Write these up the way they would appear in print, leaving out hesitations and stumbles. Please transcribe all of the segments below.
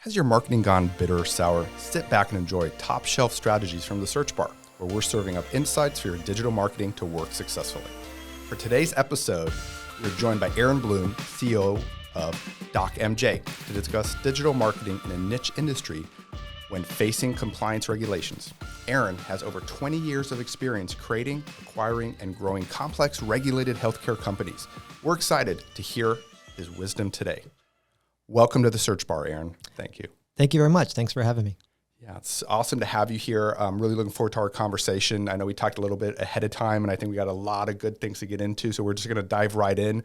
Has your marketing gone bitter or sour? Sit back and enjoy top shelf strategies from the search bar, where we're serving up insights for your digital marketing to work successfully. For today's episode, we're joined by Aaron Bloom, CEO of DocMJ, to discuss digital marketing in a niche industry when facing compliance regulations. Aaron has over 20 years of experience creating, acquiring, and growing complex regulated healthcare companies. We're excited to hear his wisdom today. Welcome to the search bar, Aaron. Thank you. Thank you very much. Thanks for having me. Yeah, it's awesome to have you here. I'm really looking forward to our conversation. I know we talked a little bit ahead of time, and I think we got a lot of good things to get into, so we're just going to dive right in.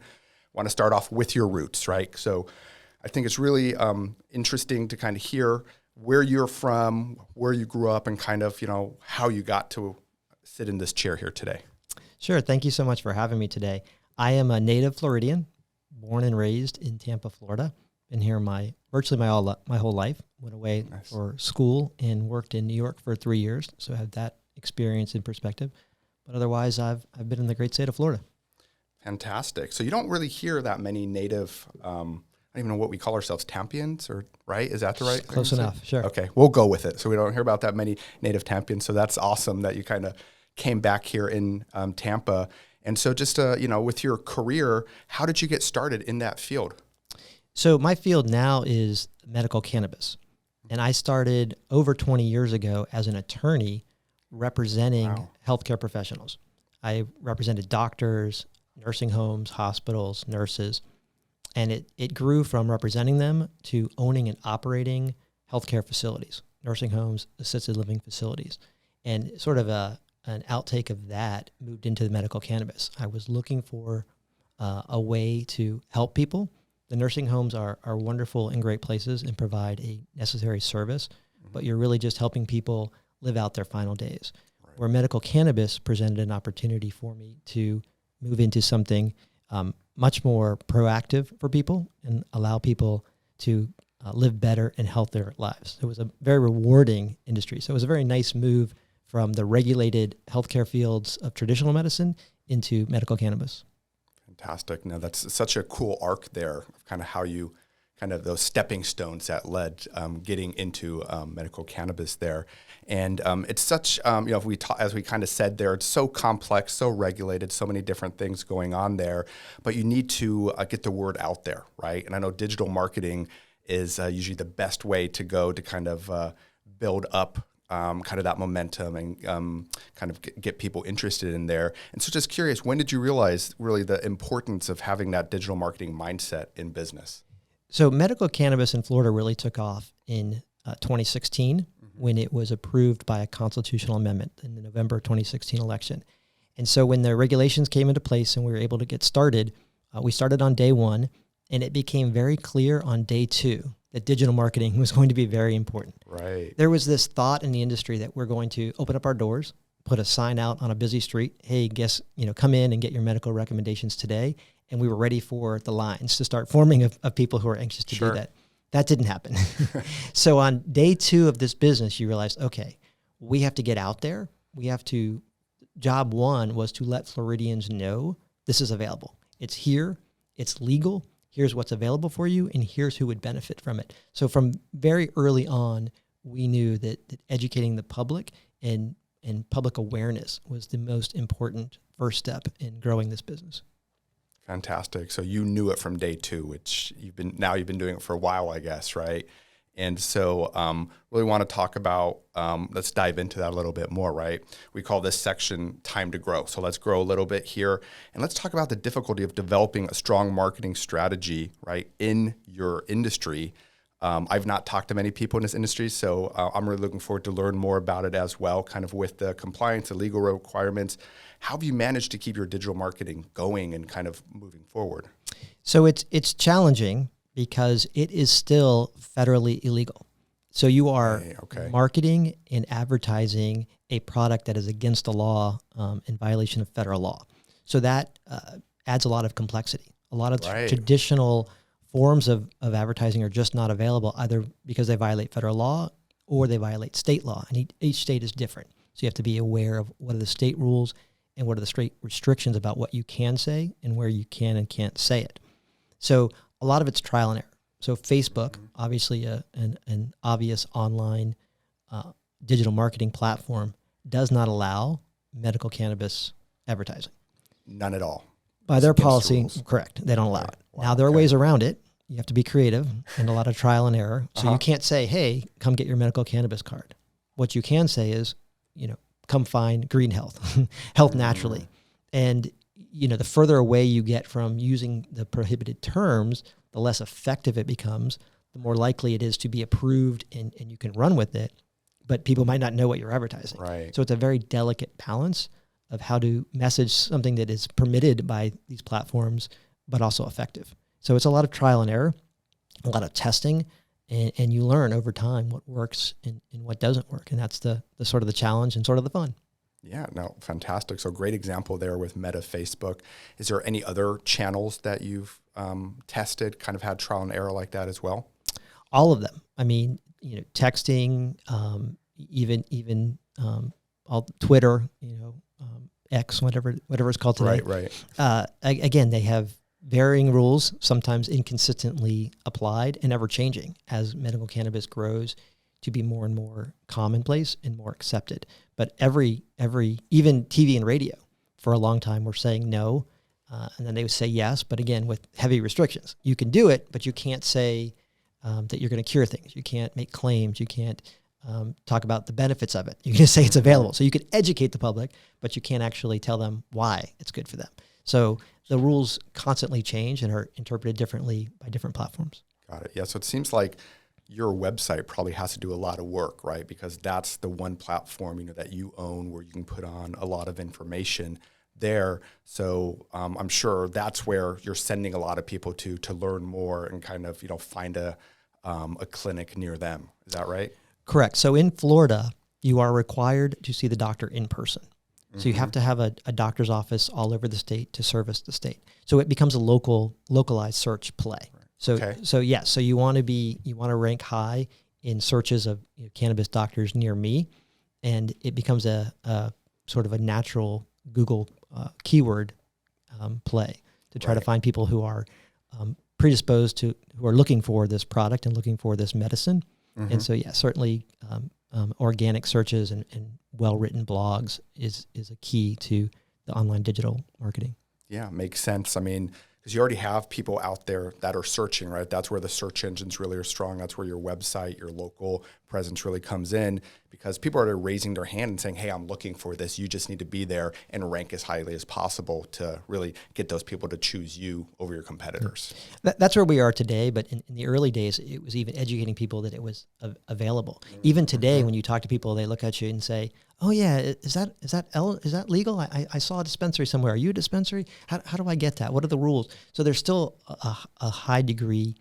Want to start off with your roots, right? So I think it's really interesting to kind of hear where you're from, where you grew up, and kind of, how you got to sit in this chair here today. Sure. Thank you so much for having me today. I am a native Floridian, born and raised in Tampa, Florida. Been here virtually my whole life. Went away for school and worked in New York for 3 years, so I have that experience in perspective. But otherwise, I've been in the great state of Florida. Fantastic. So you don't really hear that many native, I don't even know what we call ourselves, Tampians, or right? Is that the right? Close enough, sure. Okay, we'll go with it. So we don't hear about that many native Tampians. So that's awesome that you kind of came back here in Tampa. And so just, with your career, how did you get started in that field? So my field now is medical cannabis. And I started over 20 years ago as an attorney representing healthcare professionals. I represented doctors, nursing homes, hospitals, nurses. And it grew from representing them to owning and operating healthcare facilities, nursing homes, assisted living facilities. And sort of an outtake of that moved into the medical cannabis. I was looking for a way to help people. The nursing homes are wonderful and great places and provide a necessary service, but you're really just helping people live out their final days. Right. Where medical cannabis presented an opportunity for me to move into something much more proactive for people and allow people to live better and healthier lives. It was a very rewarding industry. So it was a very nice move from the regulated healthcare fields of traditional medicine into medical cannabis. Fantastic. Now that's such a cool arc there of kind of how you those stepping stones that led getting into medical cannabis there. And it's such, as we kind of said there, it's so complex, so regulated, so many different things going on there, but you need to get the word out there, right? And I know digital marketing is usually the best way to go to kind of build up kind of that momentum and kind of get people interested in there. And so just curious, when did you realize really the importance of having that digital marketing mindset in business? So medical cannabis in Florida really took off in 2016 when it was approved by a constitutional amendment in the November 2016 election. And so when the regulations came into place and we were able to get started, we started on day one, and it became very clear on day two that digital marketing was going to be very important. Right. There was this thought in the industry that we're going to open up our doors, put a sign out on a busy street, hey, come in and get your medical recommendations today. And we were ready for the lines to start forming of people who are anxious to do that. That didn't happen. So on day two of this business, you realize, okay, we have to get out there. Job one was to let Floridians know this is available. It's here, it's legal, here's what's available for you, and here's who would benefit from it. So from very early on, we knew that educating the public and public awareness was the most important first step in growing this business. Fantastic. So you knew it from day two, which you've been doing it for a while, I guess, right? And so really want to talk about, let's dive into that a little bit more, right? We call this section Time to Grow. So let's grow a little bit here. And let's talk about the difficulty of developing a strong marketing strategy, right, in your industry. I've not talked to many people in this industry, so I'm really looking forward to learn more about it as well, kind of with the compliance, the legal requirements. How have you managed to keep your digital marketing going and kind of moving forward? So it's challenging because it is still federally illegal. So you are marketing and advertising a product that is against the law in violation of federal law. So that adds a lot of complexity. A lot of traditional forms of advertising are just not available, either because they violate federal law or they violate state law. And each state is different. So you have to be aware of what are the state rules and what are the state restrictions about what you can say and where you can and can't say it. So a lot of it's trial and error. So Facebook, obviously an obvious online digital marketing platform, does not allow medical cannabis advertising. None at all. By their policy, correct. They don't allow it. Wow, now, there are ways around it. You have to be creative and a lot of trial and error. So you can't say, hey, come get your medical cannabis card. What you can say is, come find green health, health naturally. And, the further away you get from using the prohibited terms, the less effective it becomes, the more likely it is to be approved and you can run with it, but people might not know what you're advertising. Right. So it's a very delicate balance of how to message something that is permitted by these platforms, but also effective. So it's a lot of trial and error, a lot of testing, and you learn over time what works and what doesn't work. And that's the sort of the challenge and sort of the fun. Yeah, no, fantastic. So great example there with Meta Facebook. Is there any other channels that you've tested, kind of had trial and error like that as well? All of them. I mean, texting, even all Twitter, X, whatever it's called today. Right. Again, they have varying rules, sometimes inconsistently applied and ever changing as medical cannabis grows to be more and more commonplace and more accepted. But every even TV and radio for a long time were saying no, and then they would say yes, but again with heavy restrictions. You can do it, but you can't say that you're going to cure things. You can't make claims. You can't talk about the benefits of it. You can just say it's available. So you can educate the public, but you can't actually tell them why it's good for them. So the rules constantly change and are interpreted differently by different platforms. Got it. Yeah. So it seems like your website probably has to do a lot of work, right? Because that's the one platform, that you own where you can put on a lot of information there. So I'm sure that's where you're sending a lot of people to learn more and kind of, find a clinic near them. Is that right? Correct. So in Florida, you are required to see the doctor in person. So you have to have a doctor's office all over the state to service the state. So it becomes a localized search play. Right. So you want to rank high in searches of cannabis doctors near me, and it becomes a sort of a natural Google keyword play to try to find people who are predisposed to, who are looking for this product and looking for this medicine. And so, certainly organic searches and well-written blogs is a key to the online digital marketing. Yeah, makes sense. I mean, because you already have people out there that are searching, right? That's where the search engines really are strong. That's where your website, your local presence really comes in, because people are raising their hand and saying, hey, I'm looking for this. You just need to be there and rank as highly as possible to really get those people to choose you over your competitors. That's where we are today. But in the early days, it was even educating people that it was available. Even today, when you talk to people, they look at you and say, oh yeah, is that legal? I saw a dispensary somewhere. Are you a dispensary? How do I get that? What are the rules? So there's still a high degree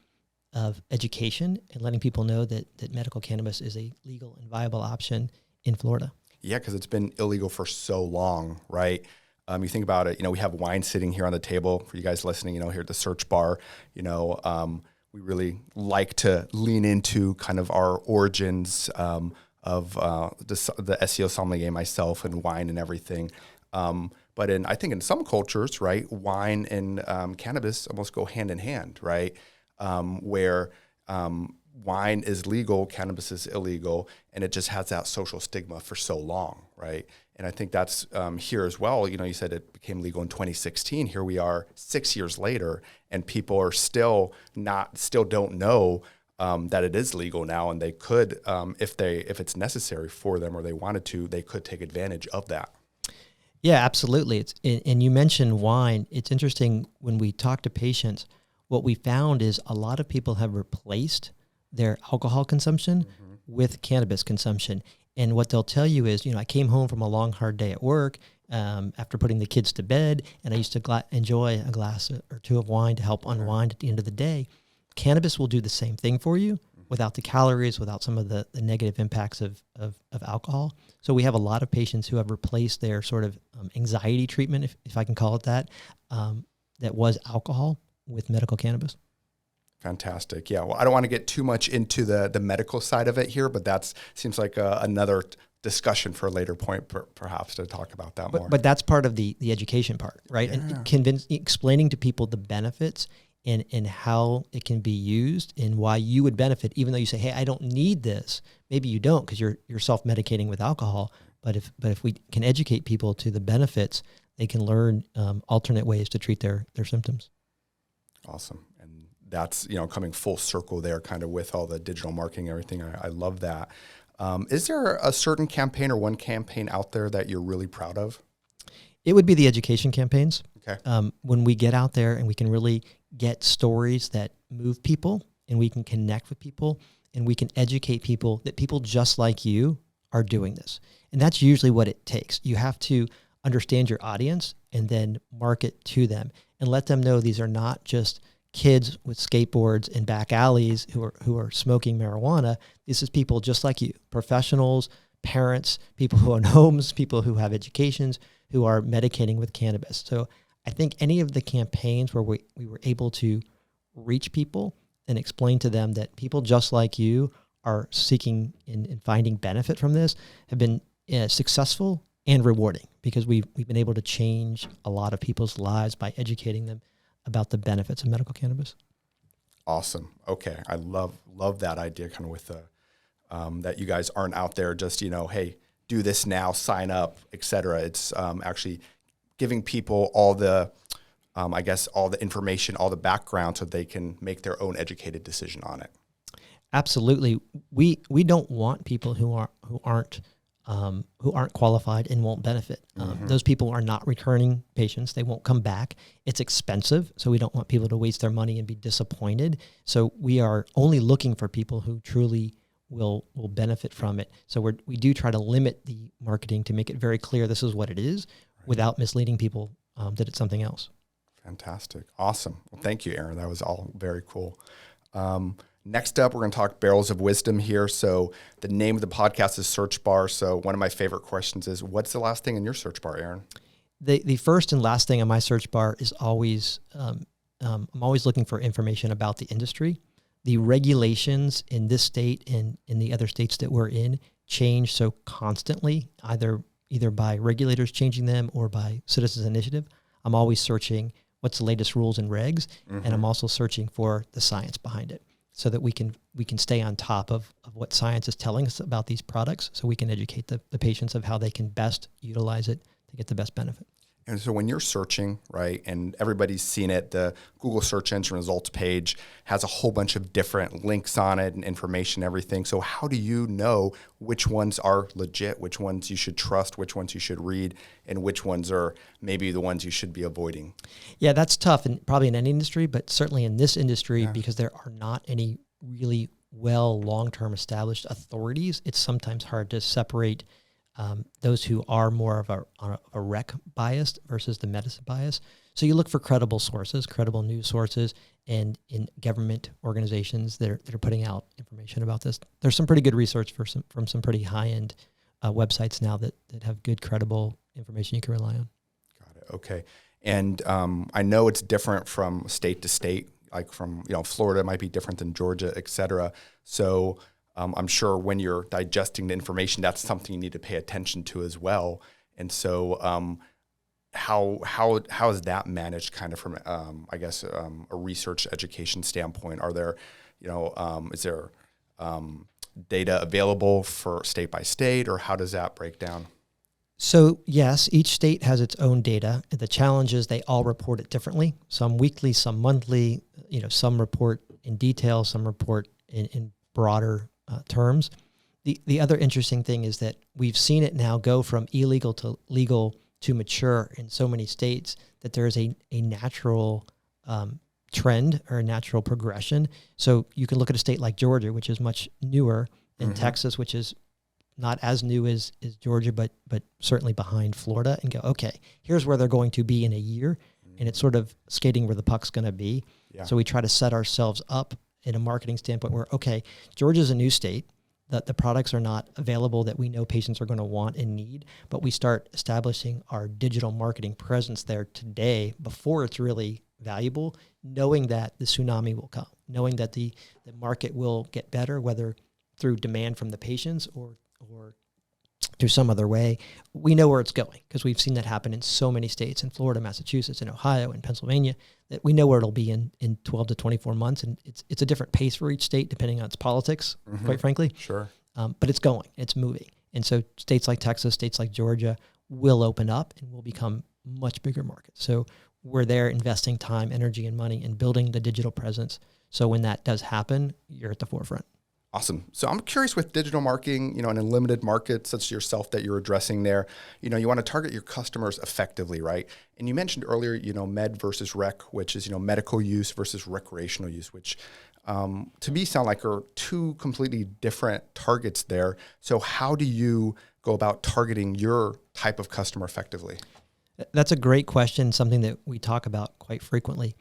of education and letting people know that medical cannabis is a legal and viable option in Florida. Yeah, because it's been illegal for so long, right? You think about it, we have wine sitting here on the table for you guys listening, here at the Search Bar. We really like to lean into kind of our origins of the SEO sommelier myself and wine and everything. But I think in some cultures, right, wine and cannabis almost go hand in hand, right? Where wine is legal, cannabis is illegal, and it just has that social stigma for so long, right? And I think that's here as well. You said it became legal in 2016. Here we are 6 years later, and people are still don't know that it is legal now, and they could, if it's necessary for them or they wanted to, they could take advantage of that. Yeah, absolutely. And you mentioned wine. It's interesting when we talk to patients. What we found is a lot of people have replaced their alcohol consumption with cannabis consumption. And what they'll tell you is, I came home from a long, hard day at work after putting the kids to bed, and I used to enjoy a glass or two of wine to help unwind at the end of the day. Cannabis will do the same thing for you without the calories, without some of the negative impacts of alcohol. So we have a lot of patients who have replaced their sort of anxiety treatment, if I can call it that was alcohol, with medical cannabis. Fantastic. Yeah. Well, I don't want to get too much into the medical side of it here, but that seems like another discussion for a later point, perhaps, to talk about that more. But that's part of the education part, right? Yeah. And explaining to people the benefits and how it can be used and why you would benefit, even though you say, hey, I don't need this. Maybe you don't because you're self-medicating with alcohol. But if we can educate people to the benefits, they can learn alternate ways to treat their symptoms. Awesome. And that's, coming full circle there kind of with all the digital marketing and everything. I love that. Is there a certain campaign or one campaign out there that you're really proud of? It would be the education campaigns. Okay. When we get out there and we can really get stories that move people and we can connect with people and we can educate people that people just like you are doing this. And that's usually what it takes. You have to understand your audience and then market to them and let them know these are not just kids with skateboards in back alleys who are smoking marijuana. This is people just like you, professionals, parents, people who own homes, people who have educations, who are medicating with cannabis. So I think any of the campaigns where we were able to reach people and explain to them that people just like you are seeking and finding benefit from this have been successful and rewarding because we've been able to change a lot of people's lives by educating them about the benefits of medical cannabis. Awesome. Okay. I love that idea kind of with the, that you guys aren't out there just, hey, do this now, sign up, et cetera. It's actually giving people all the, all the information, all the background so they can make their own educated decision on it. Absolutely. We don't want people who aren't qualified and won't benefit. Those people are not returning patients. They won't come back. It's expensive, so we don't want people to waste their money and be disappointed. So we are only looking for people who truly will benefit from it. So we do try to limit the marketing to make it very clear this is what it is without misleading people that it's something else. Fantastic. Awesome. Well, thank you, Aaron. That was all very cool. Next up, we're going to talk Barrels of Wisdom here. So the name of the podcast is Search Bar. So one of my favorite questions is, what's the last thing in your search bar, Aaron? The first and last thing on my search bar is always, I'm always looking for information about the industry. The regulations in this state and in the other states that we're in change so constantly, either by regulators changing them or by citizens' initiative. I'm always searching what's the latest rules and regs, and I'm also searching for the science behind it, so that we can stay on top of what science is telling us about these products, so we can educate the patients of how they can best utilize it to get the best benefit. And so when you're searching, right, and everybody's seen it, the Google search engine results page has a whole bunch of different links on it and information, everything. So how do you know which ones are legit, which ones you should trust, which ones you should read, and which ones are maybe the ones you should be avoiding? Yeah, that's tough, and probably in any industry, but certainly in this industry, because there are not any really long-term established authorities, it's sometimes hard to separate those who are more of a rec biased versus the medicine bias. So you look for credible sources, credible news sources, and in government organizations that are putting out information about this. There's some pretty good research from some pretty high-end websites now that have good, credible information you can rely on. Got it. Okay. And I know it's different from state to state, like from, Florida might be different than Georgia, et cetera. So I'm sure when you're digesting the information, that's something you need to pay attention to as well. And so how is that managed kind of from, a research education standpoint? Are there, is there data available for state by state, or how does that break down? So yes, each state has its own data. The challenge is they all report it differently. Some weekly, some monthly, some report in detail, some report in broader terms. The other interesting thing is that we've seen it now go from illegal to legal to mature in so many states that there is a natural trend or a natural progression. So you can look at a state like Georgia, which is much newer, and Texas, which is not as new as Georgia, but certainly behind Florida, and go, okay, here's where they're going to be in a year, and it's sort of skating where the puck's going to be. Yeah. So we try to set ourselves up in a marketing standpoint where, okay, Georgia's a new state, that the products are not available that we know patients are going to want and need, but we start establishing our digital marketing presence there today before it's really valuable, knowing that the tsunami will come, knowing that the market will get better, whether through demand from the patients or through some other way, we know where it's going because we've seen that happen in so many states, in Florida, Massachusetts, in Ohio, and Pennsylvania, that we know where it'll be in 12 to 24 months. And it's a different pace for each state depending on its politics, quite frankly. Sure. But it's going, it's moving. And so states like Texas, states like Georgia will open up and will become much bigger markets. So we're there investing time, energy, and money in building the digital presence. So when that does happen, you're at the forefront. Awesome. So I'm curious with digital marketing, in a limited market such as yourself that you're addressing there, you want to target your customers effectively, right? And you mentioned earlier, med versus rec, which is, medical use versus recreational use, which to me sound like are two completely different targets there. So how do you go about targeting your type of customer effectively? That's a great question, something that we talk about quite frequently.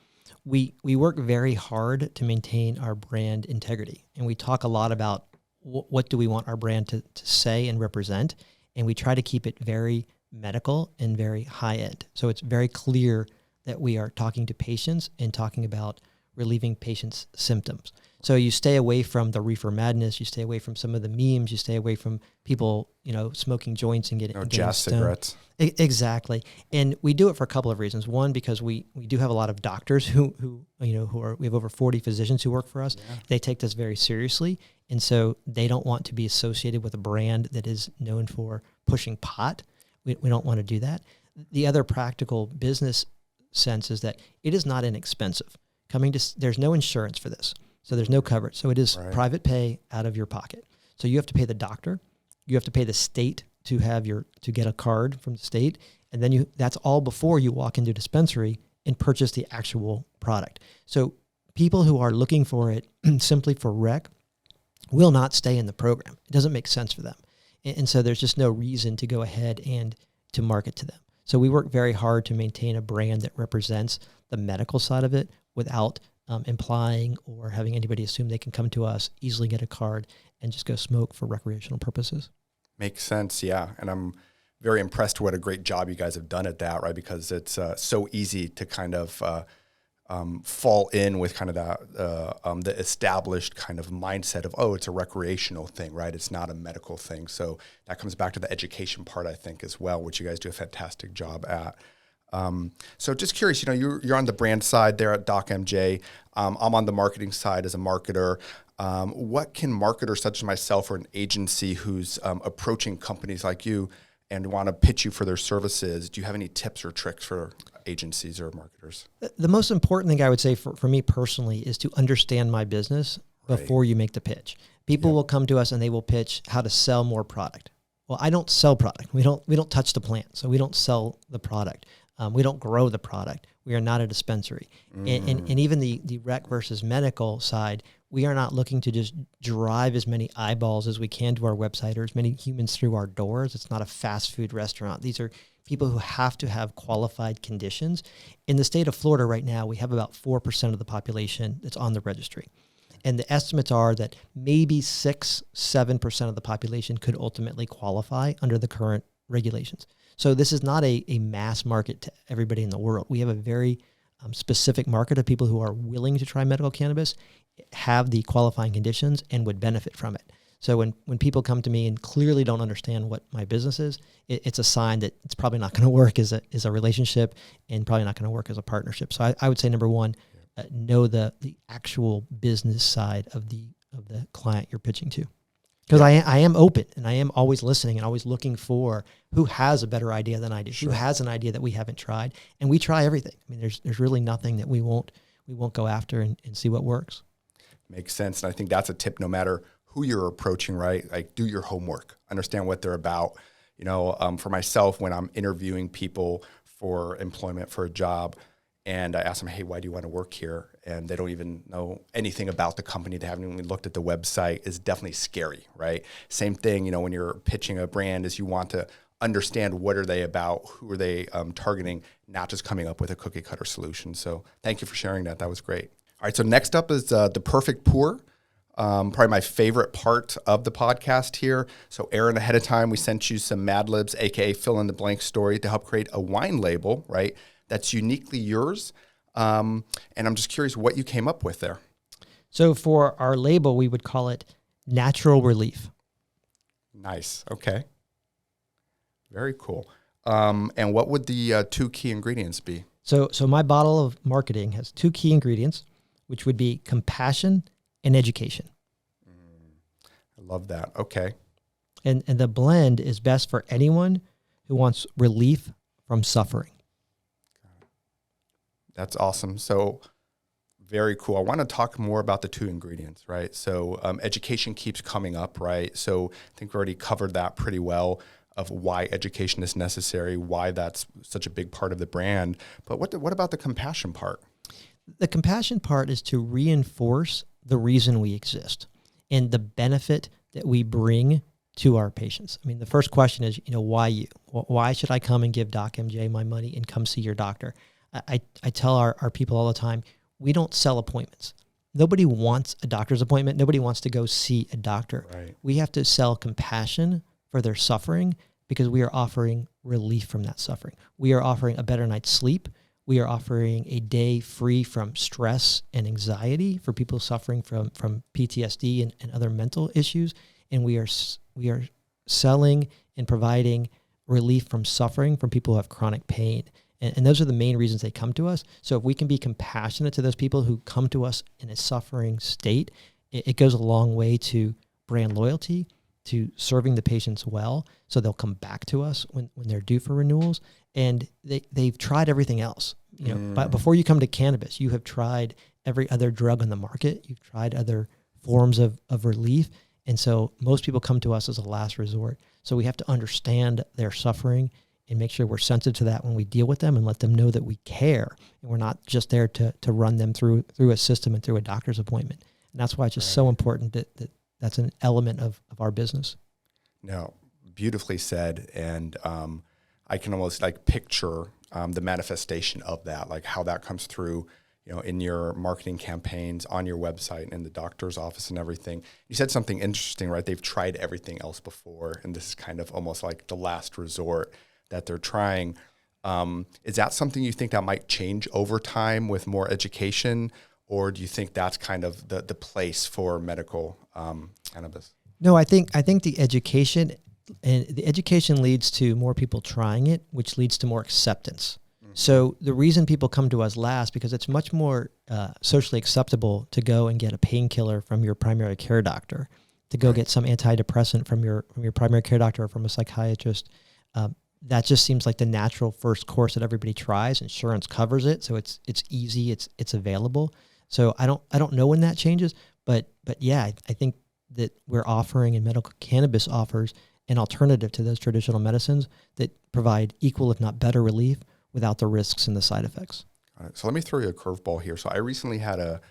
We work very hard to maintain our brand integrity, and we talk a lot about what do we want our brand to say and represent, and we try to keep it very medical and very high end. So it's very clear that we are talking to patients and talking about relieving patients' symptoms. So you stay away from the reefer madness, you stay away from some of the memes, you stay away from people, smoking joints and getting jazz cigarettes. Exactly. And we do it for a couple of reasons. One, because we do have a lot of doctors who we have over 40 physicians who work for us. Yeah. They take this very seriously. And so they don't want to be associated with a brand that is known for pushing pot. We don't want to do that. The other practical business sense is that it is not inexpensive. There's no insurance for this. So there's no coverage. So it is private pay out of your pocket. So you have to pay the doctor, you have to pay the state to get a card from the state, and then that's all before you walk into a dispensary and purchase the actual product. So people who are looking for it simply for rec will not stay in the program. It doesn't make sense for them. And so there's just no reason to go ahead and to market to them. So we work very hard to maintain a brand that represents the medical side of it without implying or having anybody assume they can come to us, easily get a card, and just go smoke for recreational purposes. Makes sense, yeah. And I'm very impressed with what a great job you guys have done at that, right? Because it's so easy to kind of fall in with kind of the established kind of mindset of, it's a recreational thing, right? It's not a medical thing. So that comes back to the education part, I think, as well, which you guys do a fantastic job at. So just curious, you're on the brand side there at DocMJ. I'm on the marketing side as a marketer. What can marketers such as myself or an agency who's approaching companies like you and want to pitch you for their services, do you have any tips or tricks for agencies or marketers? The most important thing I would say for me personally is to understand my business before you make the pitch. People will come to us and they will pitch how to sell more product. Well, I don't sell product. We don't touch the plant, so we don't sell the product. We don't grow the product. We are not a dispensary. And even the rec versus medical side, we are not looking to just drive as many eyeballs as we can to our website or as many humans through our doors. It's not a fast food restaurant. These are people who have to have qualified conditions. In the state of Florida right now, we have about 4% of the population that's on the registry. And the estimates are that maybe 6-7% of the population could ultimately qualify under the current regulations. So this is not a mass market to everybody in the world. We have a very specific market of people who are willing to try medical cannabis, have the qualifying conditions, and would benefit from it. So when people come to me and clearly don't understand what my business is, it's a sign that it's probably not going to work as a relationship and probably not going to work as a partnership. So I would say, number one, know the actual business side of the client you're pitching to. Because I am open and I am always listening and always looking for who has a better idea than I do, who has an idea that we haven't tried, and we try everything. I mean, there's really nothing that we won't go after and see what works. Makes sense, and I think that's a tip. No matter who you're approaching, right? Like, do your homework, understand what they're about. For myself, when I'm interviewing people for employment for a job, and I ask them, hey, why do you want to work here? And they don't even know anything about the company. They haven't even looked at the website. It's definitely scary, right? Same thing, when you're pitching a brand, is you want to understand what are they about, who are they targeting, not just coming up with a cookie cutter solution. So thank you for sharing that. That was great. All right, so next up is the perfect pour. Probably my favorite part of the podcast here. So Aaron, ahead of time, we sent you some Mad Libs, AKA fill in the blank story, to help create a wine label, right? That's uniquely yours. And I'm just curious what you came up with there. So for our label, we would call it Natural Relief. Nice. Okay. Very cool. And what would the 2 key ingredients be? So my bottle of marketing has 2 key ingredients, which would be compassion and education. I love that. Okay. And the blend is best for anyone who wants relief from suffering. That's awesome. So very cool. I want to talk more about the 2 ingredients, right? So education keeps coming up, right? So I think we already covered that pretty well of why education is necessary, why that's such a big part of the brand. But what about the compassion part? The compassion part is to reinforce the reason we exist and the benefit that we bring to our patients. I mean, the first question is, why you? Why should I come and give DocMJ my money and come see your doctor? I tell our people all the time, we don't sell appointments. Nobody wants a doctor's appointment. Nobody wants to go see a doctor. Right. We have to sell compassion for their suffering because we are offering relief from that suffering. We are offering a better night's sleep. We are offering a day free from stress and anxiety for people suffering from PTSD and other mental issues. And we are selling and providing relief from suffering from people who have chronic pain. And those are the main reasons they come to us. So if we can be compassionate to those people who come to us in a suffering state, it goes a long way to brand loyalty, to serving the patients well, so they'll come back to us when they're due for renewals. And they've tried everything else. But before you come to cannabis, you have tried every other drug on the market. You've tried other forms of relief. And so most people come to us as a last resort. So we have to understand their suffering and make sure we're sensitive to that when we deal with them and let them know that we care. And we're not just there to run them through a system and through a doctor's appointment. And that's why it's just so important that that's an element of our business. No, beautifully said. And I can almost picture the manifestation of that, like how that comes through, in your marketing campaigns, on your website, and in the doctor's office and everything. You said something interesting, right? They've tried everything else before, and this is kind of almost like the last resort that they're trying. Is that something you think that might change over time with more education, or do you think that's kind of the place for medical cannabis? No, I think the education leads to more people trying it, which leads to more acceptance. Mm-hmm. So the reason people come to us last, because it's much more socially acceptable to go and get a painkiller from your primary care doctor, to go get some antidepressant from your primary care doctor or from a psychiatrist. That just seems like the natural first course that everybody tries. Insurance covers it, so it's easy, it's available. So I don't know when that changes, but yeah, I think that we're offering, and medical cannabis offers, an alternative to those traditional medicines that provide equal, if not better, relief without the risks and the side effects. All right, so let me throw you a curveball here. So I recently had a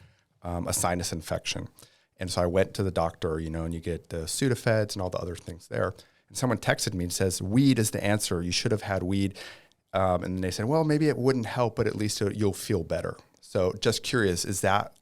sinus infection, and so I went to the doctor, and you get the Sudafeds and all the other things there. And someone texted me and says, weed is the answer. You should have had weed. And they said, well, maybe it wouldn't help, but at least you'll feel better. So just curious, is that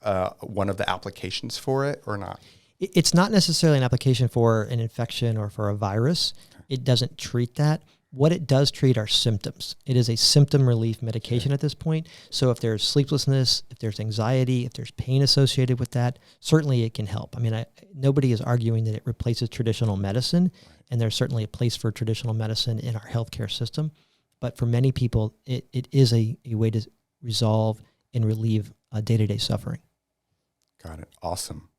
one of the applications for it or not? It's not necessarily an application for an infection or for a virus. It doesn't treat that. What it does treat are symptoms. It is a symptom relief medication at this point. So if there's sleeplessness, if there's anxiety, if there's pain associated with that, certainly it can help. I mean, nobody is arguing that it replaces traditional medicine, and there's certainly a place for traditional medicine in our healthcare system. But for many people, it is a way to resolve and relieve day-to-day suffering. Got it. Awesome.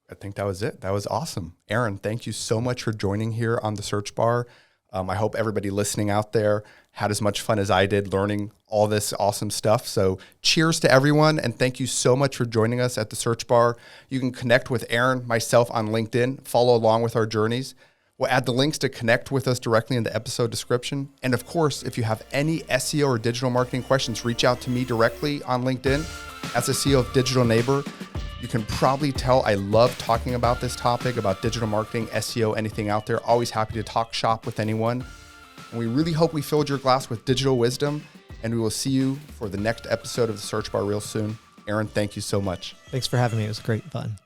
I think that was it. That was awesome. Aaron, thank you so much for joining here on the Search Bar. I hope everybody listening out there had as much fun as I did learning all this awesome stuff. So cheers to everyone, and thank you so much for joining us at the Search Bar. You can connect with Aaron, myself on LinkedIn, follow along with our journeys. We'll add the links to connect with us directly in the episode description. And of course, if you have any SEO or digital marketing questions, reach out to me directly on LinkedIn as a CEO of Digital Neighbor. You can probably tell I love talking about this topic, about digital marketing, SEO, anything out there. Always happy to talk shop with anyone. And we really hope we filled your glass with digital wisdom. And we will see you for the next episode of the Search Bar real soon. Aaron, thank you so much. Thanks for having me. It was great fun.